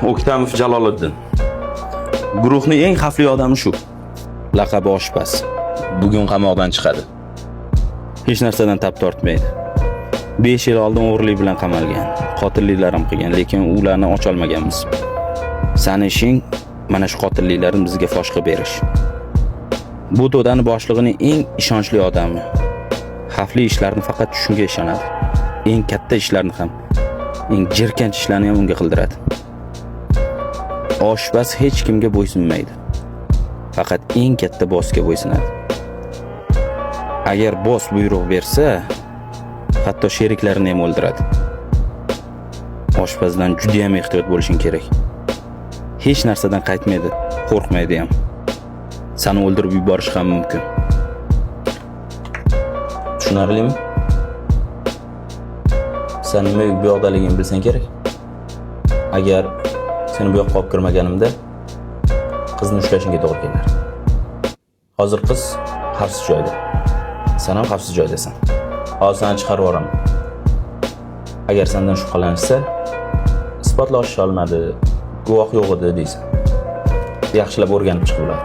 O'ktamov Jaloliddin. Guruhning eng xavfli odami shu. Laqabi oshpaz. Bugun qamoqdan chiqadi. Hech narsadan tap tortmaydi. 5 yil oldin o'g'rilik bilan qamalgan. Qotilliklar ham qilgan, lekin ularni ocha olmaganmiz. Sani ishing mana shu qotilliklarni bizga fosh qilib berish. Bu to'dani boshlig'ining eng ishonchli odami. Xavfli ishlarni faqat shunga ishonadi. Eng katta ishlarni ham, eng jirkanch ishlarni ham unga qildiradi. Oshpaz hech kimga bo'ysunmaydi. Faqat eng katta bossga bo'ysunadi. Agar boss buyruq bersa, hatto sheriklarini ham o'ldiradi. Oshpazdan juda ham ehtiyot bo'lishing kerak. Hech narsadan qaytmaydi, qo'rqmaydi ham. Seni o'ldirib yuborish ham mumkin. Tushunarlimi? Sen nima bu yoqdaligingni bilsang kerak. Agar seni bu yoqqa olib kirmaganimda qizni ushlashingga to'g'ri kelar. Hozir qiz xavfsiz joyda. Sen ham xavfsiz joydasan. Hozir seni chiqarib yuboraman. Agar sendan shubhalanishsa, isbotlash olmadi, guvoh yo'q edi deysan. Yaxshilab o'rganib chiqib bo'ladi.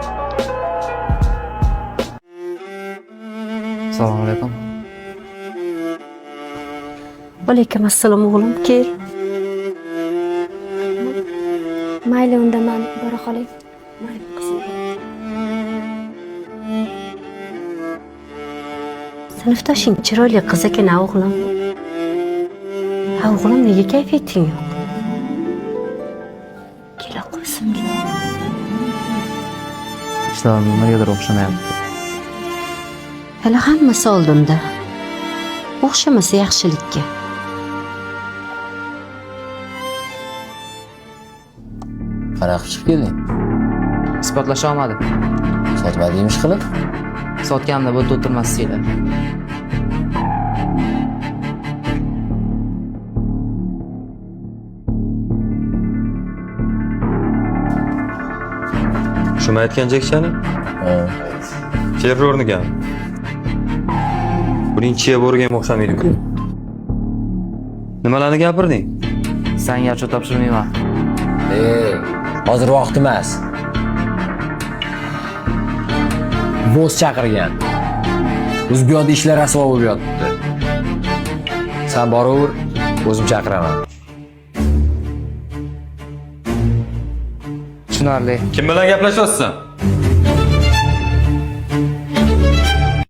Assalomu alaykum. Alaykum assalom o'g'lim, kel. Mayli, unda men bora qolay. Mayli qizim. Sinfdoshing chiroyli qiz ekan, o'g'lim. Ha, o'g'lim, nega kayfiyating yo'q? Kela qo'ysin. Ishlarim nimagadir o'xshamayapti. Hali hammasi oldinda. O'xshamasa yaxshilikka. Qanaqa chiqib kelding? Isbotlasha olmadim. Sotmading ish qilib? Sotganimda bu o'tirmasdinglar. Shuni aytgan Jekchani? Ha. Terrorniga. Buning chiya bo'rgan o'xshamaydi-ku. Nimalarni gapirding? Senga achchiq topshirmayman. Hozir vaqt emas. Boss chaqirgan. Biz bu yerda ishlar rasvo bo'lib yotibdi. Sen boraver, o'zim chaqiraman. Tushunarli. Kim bilan gaplashyapsan?